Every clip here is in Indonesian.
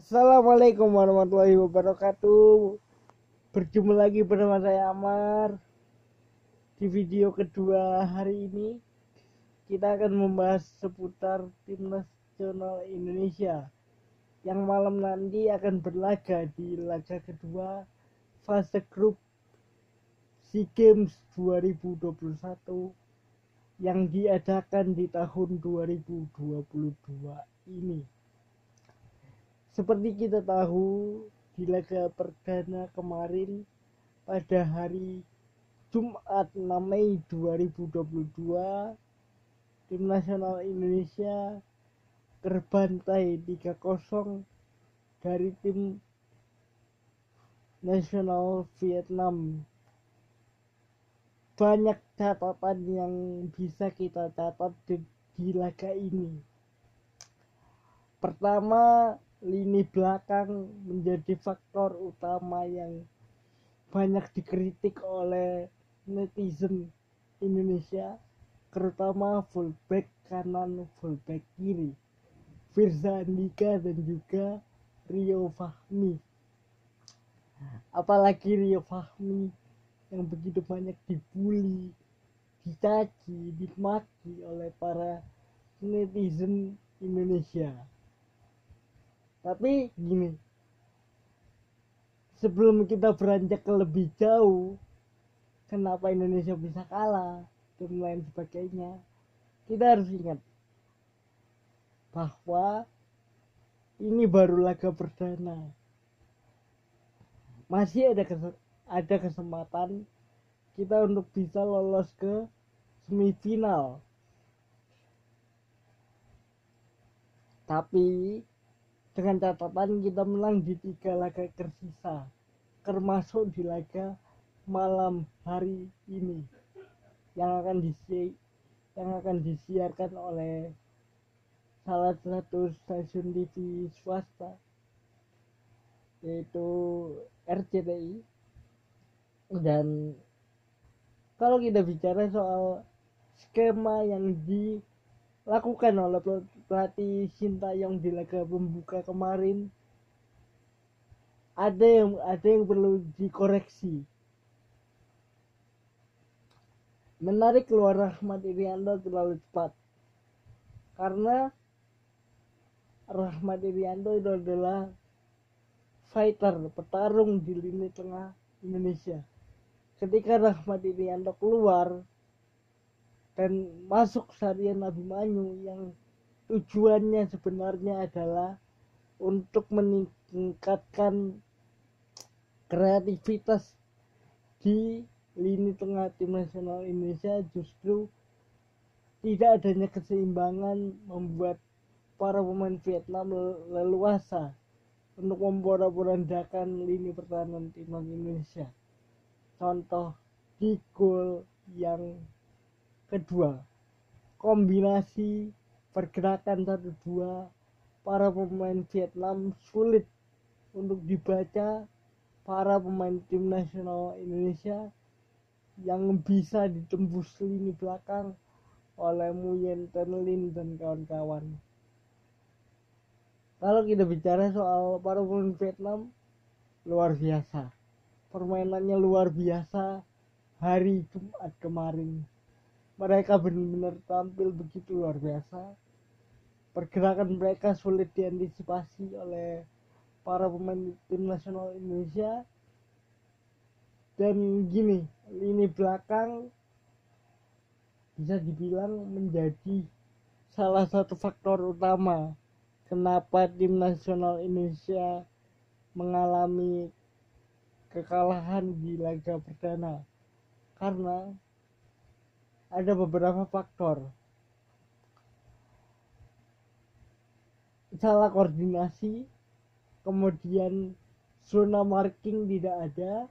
Assalamualaikum warahmatullahi wabarakatuh. Berjumpa lagi bersama saya Amar. Di video kedua hari ini kita akan membahas seputar timnas nasional Indonesia yang malam nanti akan berlaga di laga kedua fase grup SEA Games 2021 yang diadakan di tahun 2022 ini. Seperti kita tahu, di laga perdana kemarin pada hari Jumat 6 Mei 2022, tim nasional Indonesia terbantai 3-0 dari tim nasional Vietnam. Banyak catatan yang bisa kita catat di laga ini. Pertama, lini belakang menjadi faktor utama yang banyak dikritik oleh netizen Indonesia, terutama fullback kanan, fullback kiri, Firza Andika dan juga Rio Fahmi. Apalagi Rio Fahmi yang begitu banyak dibully, dicaci, dimaki oleh para netizen Indonesia. Tapi gini, sebelum kita beranjak ke lebih jauh, kenapa Indonesia bisa kalah dan lain sebagainya, kita harus ingat bahwa ini baru laga perdana. Masih ada kesempatan kita untuk bisa lolos ke semifinal. Tapi dengan catatan kita menang di 3 laga tersisa, termasuk di laga malam hari ini yang akan disiarkan oleh salah satu stasiun TV swasta, yaitu RCTI. Dan kalau kita bicara soal skema yang dilakukan oleh pelatih Sintayong di laga pembuka kemarin, ada yang perlu dikoreksi. Menarik keluar Rahmat Irianto terlalu cepat, karena Rahmat Irianto itu adalah fighter, petarung di lini tengah Indonesia. Ketika Rahmat Irianto keluar dan masuk Sarian Abimanyu yang tujuannya sebenarnya adalah untuk meningkatkan kreativitas di lini tengah tim nasional Indonesia, justru tidak adanya keseimbangan membuat para pemain Vietnam leluasa untuk memporak-porandakan lini pertahanan timnas Indonesia. Contoh di gol yang kedua, kombinasi pergerakan 1-2 para pemain Vietnam sulit untuk dibaca para pemain tim nasional Indonesia yang bisa ditembus lini belakang oleh Nguyen Thanh Linh dan kawan-kawan. Kalau kita bicara soal para pemain Vietnam, luar biasa, permainannya luar biasa. Hari Jumat kemarin mereka benar-benar tampil begitu luar biasa. Pergerakan mereka sulit diantisipasi oleh para pemain tim nasional Indonesia. Dan gini, lini belakang bisa dibilang menjadi salah satu faktor utama kenapa tim nasional Indonesia mengalami kekalahan di laga perdana, karena ada beberapa faktor. Salah koordinasi, kemudian zona marking tidak ada,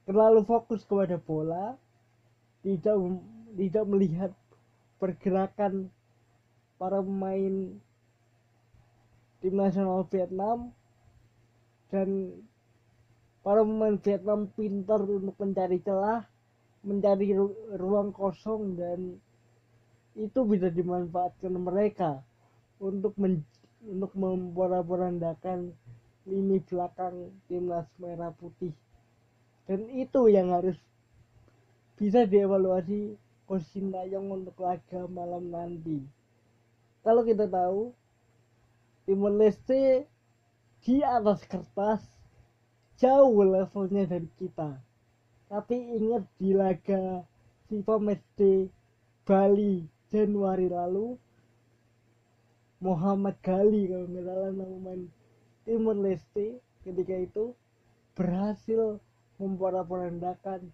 terlalu fokus kepada bola, tidak melihat pergerakan para pemain tim nasional Vietnam, dan para pemain Vietnam pintar untuk mencari celah, mencari ruang kosong, dan itu bisa dimanfaatkan mereka untuk untuk memporak-porandakan lini belakang timnas merah putih, dan itu yang harus bisa dievaluasi Coach Sintayong untuk laga malam nanti. Kalau kita tahu Timor Leste di atas kertas jauh levelnya dari kita, tapi ingat di laga FIFA Matchday Bali Januari lalu, Muhammad Gali kalau nggak salah nama main Timor Leste ketika itu berhasil memporak-porandakan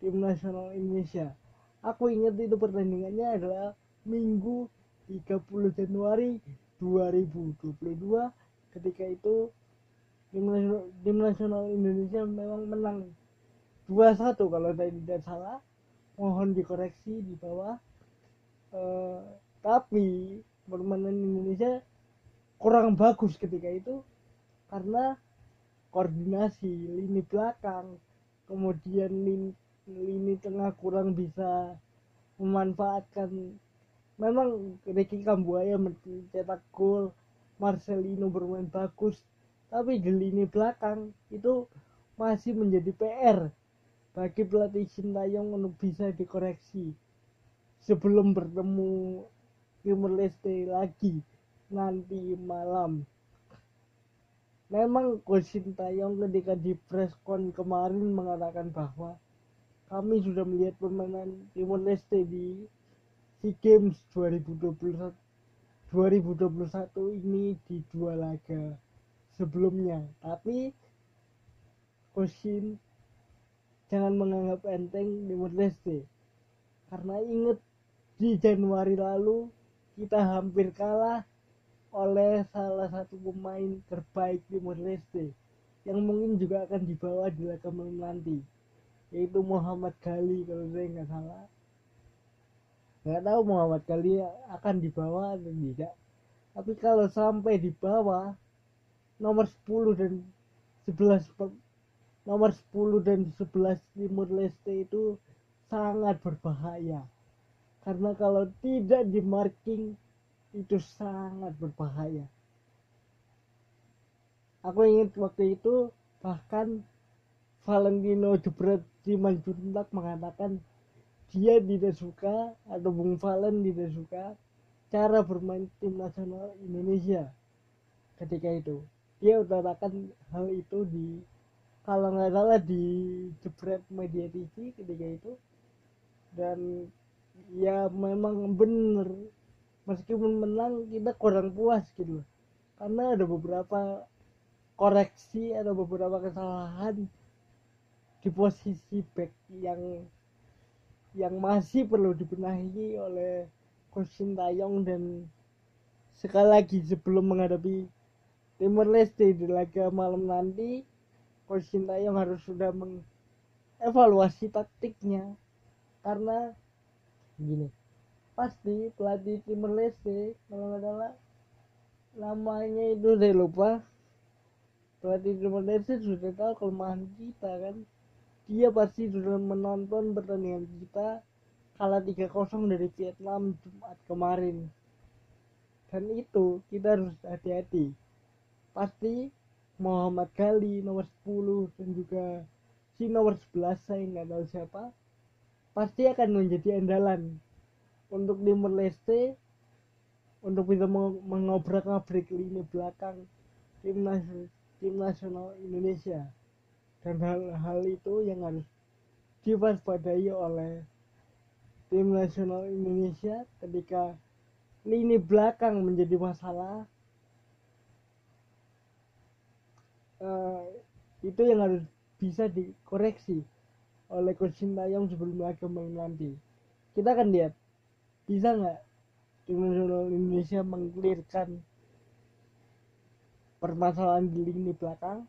tim nasional Indonesia. Aku ingat itu pertandingannya adalah Minggu 30 Januari 2022. Ketika itu tim nasional Indonesia memang menang 2-1 kalau saya tidak salah. Mohon dikoreksi di bawah. Tapi permainan Indonesia kurang bagus ketika itu karena koordinasi lini belakang, kemudian lini tengah kurang bisa memanfaatkan. Memang Ricky Kambuaya mencetak gol, Marcelino bermain bagus, tapi di lini belakang itu masih menjadi PR bagi pelatih Sintayong untuk bisa dikoreksi sebelum bertemu Timor Leste lagi nanti malam. Memang Coach Sintayong ketika di preskon kemarin mengatakan bahwa kami sudah melihat permainan Timor Leste di SEA Games 2021 ini di 2 laga sebelumnya. Tapi Coach Shin jangan menganggap enteng Timor Leste, karena ingat di Januari lalu kita hampir kalah oleh salah satu pemain terbaik Timor Leste yang mungkin juga akan dibawa di laga malam nanti, yaitu Muhammad Gali kalau saya nggak salah. Nggak tahu Muhammad Gali akan dibawa atau tidak, tapi kalau sampai dibawa nomor 10 dan 11 nomor 10 dan 11 Timor Leste itu sangat berbahaya, karena kalau tidak di marking itu sangat berbahaya. Aku ingat waktu itu bahkan Valentino Jebret Simanjuntak mengatakan dia tidak suka, atau Bung Valen tidak suka cara bermain tim nasional Indonesia ketika itu. Dia utarakan hal itu di, kalau nggak salah, di Jebret Media TV ketika itu. Dan ya memang bener, meskipun menang kita kurang puas gitu, karena ada beberapa koreksi, ada beberapa kesalahan di posisi back yang masih perlu dibenahi oleh Coach Sintayong. Dan sekali lagi sebelum menghadapi Timor Leste di laga malam nanti, Coach Sintayong harus sudah mengevaluasi taktiknya, karena gini, pasti pelatih Timor Leste kalau nggak salah namanya itu saya lupa, pelatih Timor Leste sudah tahu kelemahan kita kan. Dia pasti sudah menonton pertandingan kita kalah 3-0 dari Vietnam Jumat kemarin, dan itu kita harus hati-hati. Pasti Muhammad Gali nomor 10 dan juga si nomor 11 saya nggak tahu siapa, pasti akan menjadi andalan untuk Timor Leste untuk bisa mengobrak-abrik lini belakang tim nasional Indonesia. Dan hal itu yang harus diwaspadai oleh tim nasional Indonesia. Ketika lini belakang menjadi masalah, itu yang harus bisa dikoreksi oleh Coach Sintayong sebelum laga malam nanti. Kita akan lihat bisa nggak tim nasional Indonesia mengklirkan permasalahan di lini belakang.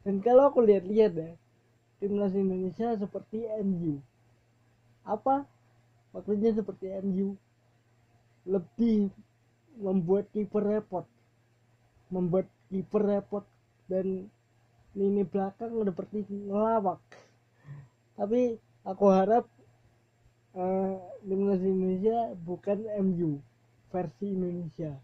Dan kalau aku lihat-lihat ya, timnas Indonesia seperti MU. Apa maksudnya seperti MU? Lebih membuat kiper repot, dan lini belakang seperti ngelawak. Tapi aku harap timnas Indonesia bukan MU versi Indonesia.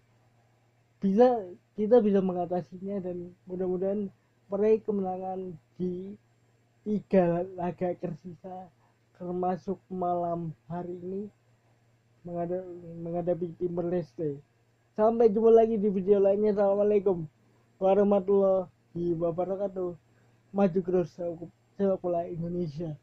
kita bisa mengatasinya, dan mudah-mudahan meraih kemenangan di 3 laga tersisa termasuk malam hari ini menghadapi Timor Leste. Sampai jumpa lagi di video lainnya. Assalamualaikum warahmatullahi wabarakatuh. Maju terus sepak bola Indonesia.